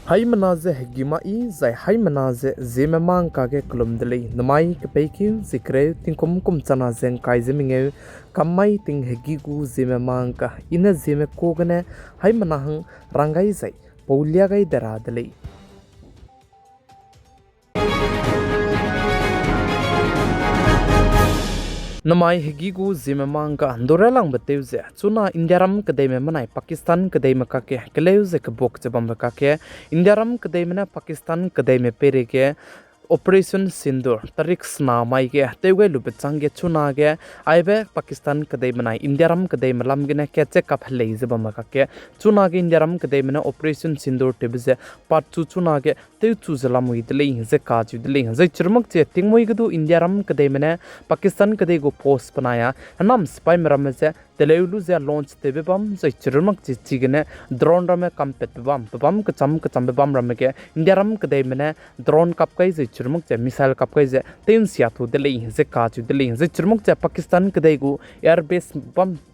Hai manaze hegimai zai hai manaze zeme mang kage klumdeli namai kepeki zikre tinkum kum chana zeng kai zeminge kamai ting hegigu zeme mang ka ina zeme kogane hai manahang rangai zai paulia gai daradeli namai hegigu zeme mang ka dorelang beteuze chuna indiaram kadai me manai pakistan kadai me kake keleuze ke bok chabam kake indiaram kadai me na pakistan kadai me pere ke Operation Sindur tarik sna mai ke tewe lupe change chuna ke aibe Pakistan kadai manai indiaram kadai malam gene ke check up lei zeba maka ke chuna ke indiaram kadai mana Operation Sindur tebze part chu chuna ke te chu zala mui dele ze ka chu dele ze chirmak che tingmoi gdu indiaram kadai mana Pakistan kadai go post banaya nam spy meram ze teleulu ze launch tebe bam ze chirmak che chigene drone ram kampet bam ka cham bam ram ke indiaram kadai mana drone kap kai ze chirmuk che missile kap kai je tin sia thu dele ze ka chu dele ze chirmuk che Pakistan kadai gu air base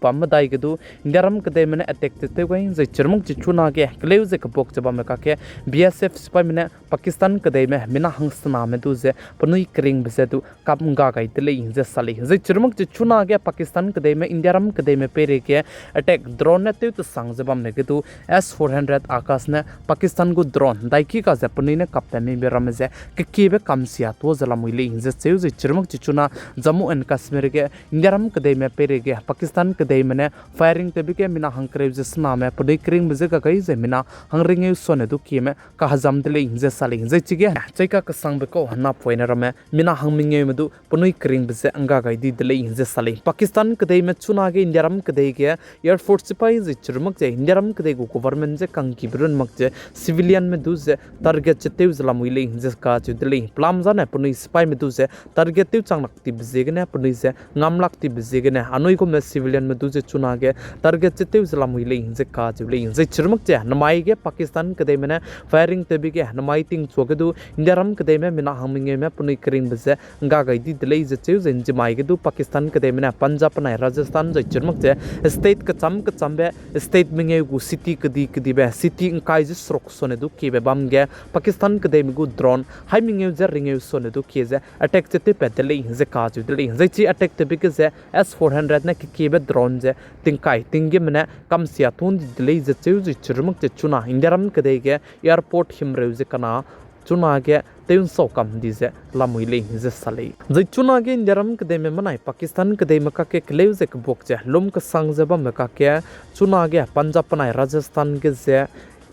bam dai gdu indiaram kadai mane attack te gai ze chirmuk che chuna ge kleu ze ka bok che bam ka ke BSF spy mane Pakistan kadai me mina hangsna me du ze panui kring bse du kap nga gai dele ze sali ze chirmuk che chuna ge Pakistan kadai me indiaram kadai me pere ke attack drone ne te tu sang ze bam ne gdu S400 आकाश ने पाकिस्तान को drone दाइकी का जापानी ने कप्तान में बेराम जे के kamsia to zala muile inje cheu je chirmuk chichuna Jammu and Kashmir ge indiaram kadai me pere ge Pakistan kadai mane firing te bike mina hangkre je sna me pudai kring bje ka kai je mina hangring eu sone du ki me ka hazam dele inje sali inje chige chaika ka sang be ko na poina rame mina hangming eu medu punui kring bje anga gai di dele inje sali Pakistan kadai me chuna ge indiaram kadai ge air force sipai je chirmuk je indiaram kadai go government je kangki brun mak je civilian me du je target che teu zala muile inje ka chu dele plam jane punui spy me du je target tiu changlak ti bjegene punui je ngamlak ti bjegene anoi ko me civilian me du je chuna ge target che tiu zala muile je ka jule je chirmuk je namai ge Pakistan kadai mena firing te bi ge namai ting chogedu indiaram kadai me mina haming me punui kring bje nga gai di delei je cheu je jimai ge du Pakistan kadai mena Punjab na Rajasthan je chirmuk je state ka cham be state minge gu city kadi be city kai je srok sone du ke be bam ge Pakistan kadai me gu drone hai minge je ringe sone du ke je attack te pedele je ka ju dele je chi attack te bike je S400 na ke be drone je tingkai tinge mena kam sia thun dele je cheu je chirmuk je chuna indiaram kadai ge airport himreu je kana chuna ge teun so kam di je lamui le je sale je chuna ge indiaram kadai me manai Pakistan kadai ma ka ke kleu je ka bok je lom ka sang je ba me ka ke chuna ge Punjab panai Rajasthan ge je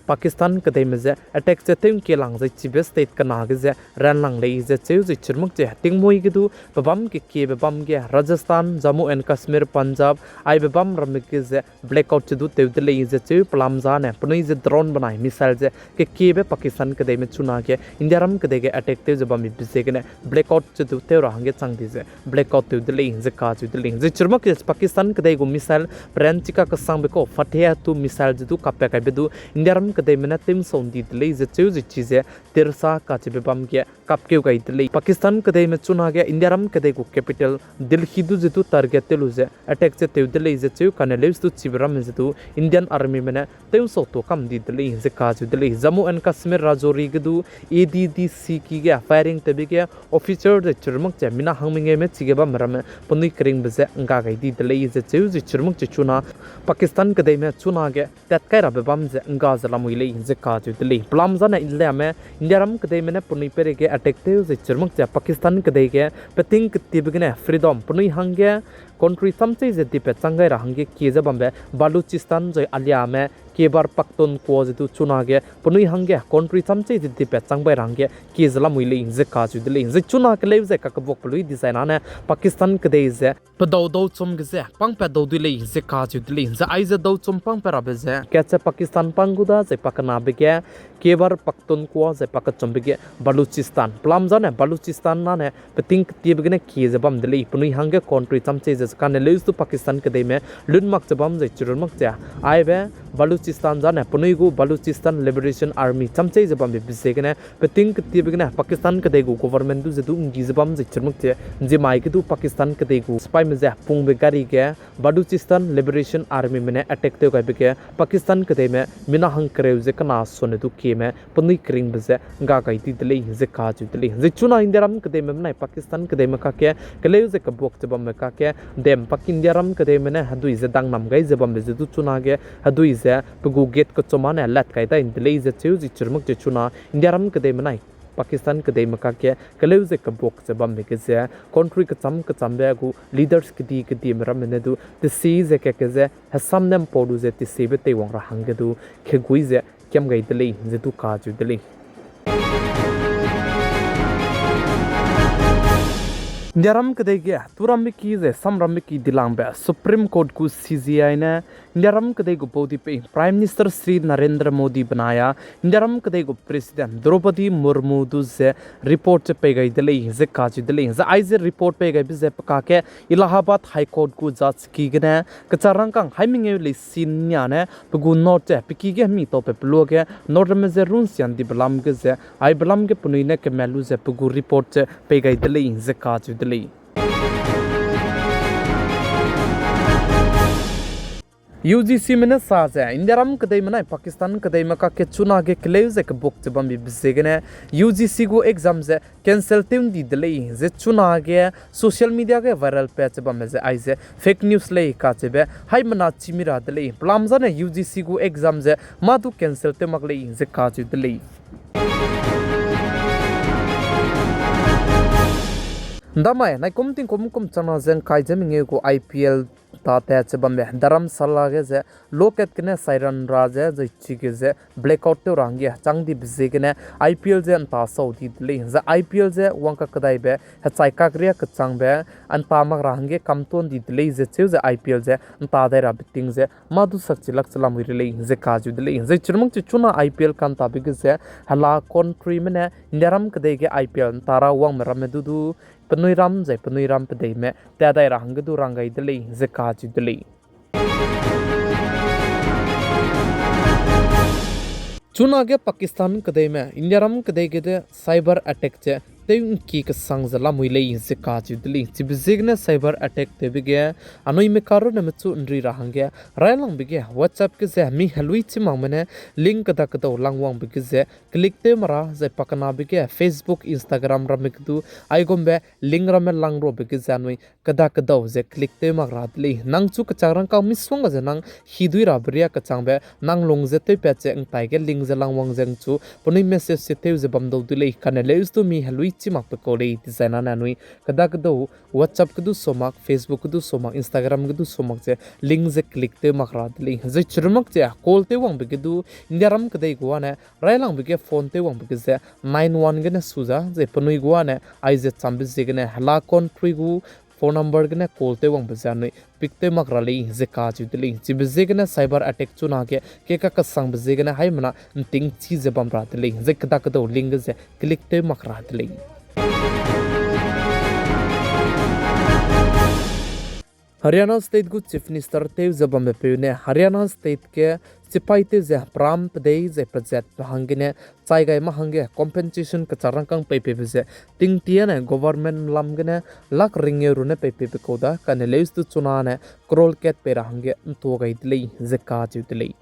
Pakistan kadai me je attack che tem ke lang je chibe state kana ge je ran lang le je cheu je chirmuk je ting moi ge du babam ke babam ge Rajasthan Jammu and Kashmir Punjab ai babam ram ke je blackout che du te de le je cheu plam za ne punai je drone banai missile je ke be Pakistan kadai me chuna ke India ram kadai ge attack te je bam bise ge ne blackout che du te ra hange chang di je blackout te de le je ka ju de le je chirmuk je Pakistan kadai go missile brand chika ka sang be ko fathia tu missile je du kapya ka be du India ram kadai mena tim sondi dele je cheu je chize tersa ka che bam ge kap keu gai dele Pakistan kadai me chuna ge India ram kadai go capital Delhi du je tu target te lu je attack che te dele je cheu kana leus tu chibram je tu Indian army mena tem so to kam di dele je ka ju dele Jammu and Kashmir Rajouri ge du ADDC ki ge firing te be ge officer de chirmuk che mina hangming me chige ba maram punui kring bje anga gai di dele je cheu je chirmuk che chuna Pakistan kadai me chuna ge tat kai ra be bam je anga zala muile je ka ju dele plam jana ille me India ram kadai me punui pere ge attack te je chirmuk che Pakistan kadai ge peting tibgne freedom punui hangge country samche je dipe changai ra hangge ke je bambe Baluchistan je alia me kebar pakton ko je tu chuna ge punui hangge country samche je dipe changbai rangge ke zala muile je ka ju dele je chuna ke le je ka bok pului design ane Pakistan kadai je do chum ge je pang pe do dile je ka ju dele je ai je do chum pang pe ra be je ke che Pakistan panguda je pakana be ge kebar pakton ko je pakat chum be ge Baluchistan plam jane Baluchistan na ne peting ti be ge ne ke je bam dele punui hangge country samche je kan le tu Pakistan kadai me lun mak je bam je churun mak ja ai be Baluch Baluchistan zane Punuigu Baluchistan Liberation Army chamchei zabam bisegene peting ketibegene Pakistan kadegu government du zedu ngizabam zichmukte jimai kedu Pakistan kadegu spy meze pung begari ge Baluchistan Liberation Army mene attack te ga bege Pakistan kademe mina hang kreu je kana sone du keme punui kring beze ga ga ti dele je ka ju dele je chuna indiaram kademe mena Pakistan kademe ka ke keleu je ka bok jabam ka ke dem pakindiaram kademe ne hadu je dang nam gai jabam je du chuna ge hadu je pugu get ko chomane lat kai da indele je chu ji churmuk je chuna indiaram kademe nai Pakistan kadai maka ke kalau je kabok jabam me ke je country ka cham be gu leaders kidi mera mene du the see je ke je hasam nam podu je ti se be te wang ra hang ge du ke gui je kyam gai dele je tu ka ju dele Ndiaram kadai ge turam ki je samram ki dilang be Supreme Court ku CGI ne Ndiaram kadai go podi pe Prime Minister Sri Narendra Modi banaya Ndiaram kadai go President Draupadi Murmu du je report pe gai dele je ka ju dele je ai je report pe gai be je ka ke Allahabad High Court ku judge ki ge ne kacharang kang haiming e le sin nya ne pugu not je piki ge mi to pe plo ge not me je run sian di blam ge je ai blam ge punui ne ke melu je pugu report pe gai dele je ka ju UGC mena saja Indiaram kadai mana Pakistan kadai maka ke chuna ge kleu je ke bok jabam bi bisegene UGC go exam je cancel teun di delay je chuna ge social media ge viral page bam je ai je fake news lei ka chebe hai mana chimira delay plam jane UGC go exam je ma du cancel te mak lei je ka chu delay Damai nai komting kom chana zen kai jaminge go IPL ta te chabam be daram sala ge je loket kene siren raja je chige je blackout te rangi changdi bise kene IPL je anta saudi le je IPL je wangka kadai be ha chaika kriya ka changbe anta mak rangi kamton di le je cheu je IPL je anta da ra biting je madu sakchilak chalam ri le je ka ju le je churmung chuna IPL kan ta big je hala country mene ndaram kadai ge IPL tara wang meram du Penuiram zai penuiram pedai me tiada rang gedu rangai dele zeka ju dele Chuna ge Pakistan kadai me Indiaram kadai ge de cyber attack che teun ki ka sang zala muile zeka ju dele chibzigne cyber attack te bige anoi me karo na mechu nri rahange railang bige WhatsApp ke ze mi halui chimang mane link da ka do langwang bige ze click te mara ze pakana bige Facebook Instagram ramik du ai gombe link ramel langro bige zanoi kada ka do ze click te magra dle nang chu ka charang ka miswang ze nang hidui ra bria ka changbe nang long ze te pe che ang tai ge link ze langwang zeng chu poni message se te ze bam do dle kana leus tu mi halui chimak pe ko le design na nui kada ka do WhatsApp ka du somak Facebook ka du somak Instagram ka du somak che link ze click te magra dle ze churmak che call te wang bige du indiaram ka dei go ne railang bige phone te wang bige ze 91 ge ne suza ze ponui go ne ai ze chambi ze ge ne hala country gu phone number ge ne call te wang bazanoi pikte makra le ze ka chu dele chi bze ge ne cyber attack chuna ke ka sang bze ge ne hai mana ting chi ze bam ra dele ze ka ka do link ze click te makra dele Haryana state gu chief minister te zabam pe ne Haryana state ke sipai te ze pram pdei ze project hangine chai gai ma hange compensation ka charang kang pe pe ze ting tian ne government lam gene lak ringe ru ne pe ko da kan leus tu chuna ne krol ket pe ra hange to gai dlei ze ka chu dlei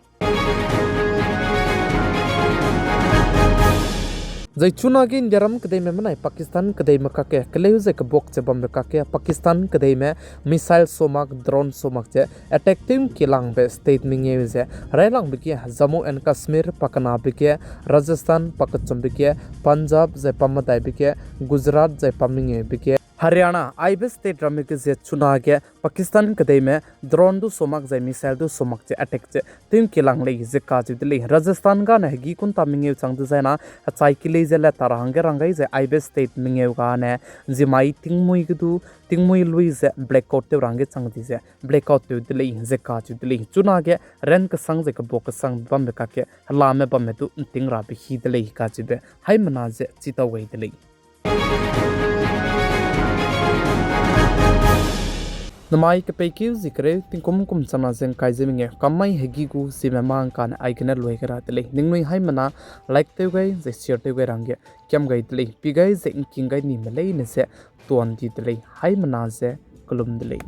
Zai chuna ge indiaram kadai me manai Pakistan kadai maka ke keleu ze ka bok che bam ka ke Pakistan kadai me missile somak drone somak che attack team kilang be state minge ze railang be ke Jammu and Kashmir pakana be ke Rajasthan pakacham be ke Punjab ze pamadai be ke Gujarat ze paminge be ke Haryana Ahuibe state ramik ze chuna ge Pakistan kadai me drone du somak ze missile du somak che attack che team kilang le ze ka ju dile Rajasthan ga na gi kun ta minge chang du zaina achai ki le ze la tarang rangai ze Ahuibe state minge ga ne jimai tingmui gdu tingmui lui ze blackout te range chang di ze blackout te dile ze ka ju dile chuna ge ren ka sang ze ka bok ka sang bam ka ke la me bam me tu ting ra bi hi dile ka ji be hai mana ze chi ta wei dile Namai ke peki zikre tingkum kum sana zen kai zeminge kamai hegi gu Zeme mang kan aikena loi kara tele ningnui hai mana like te gai ze share te gai rangge kyam gai tele pi gai ze king gai ni malai ne se tuan di tele hai mana ze kulum tele.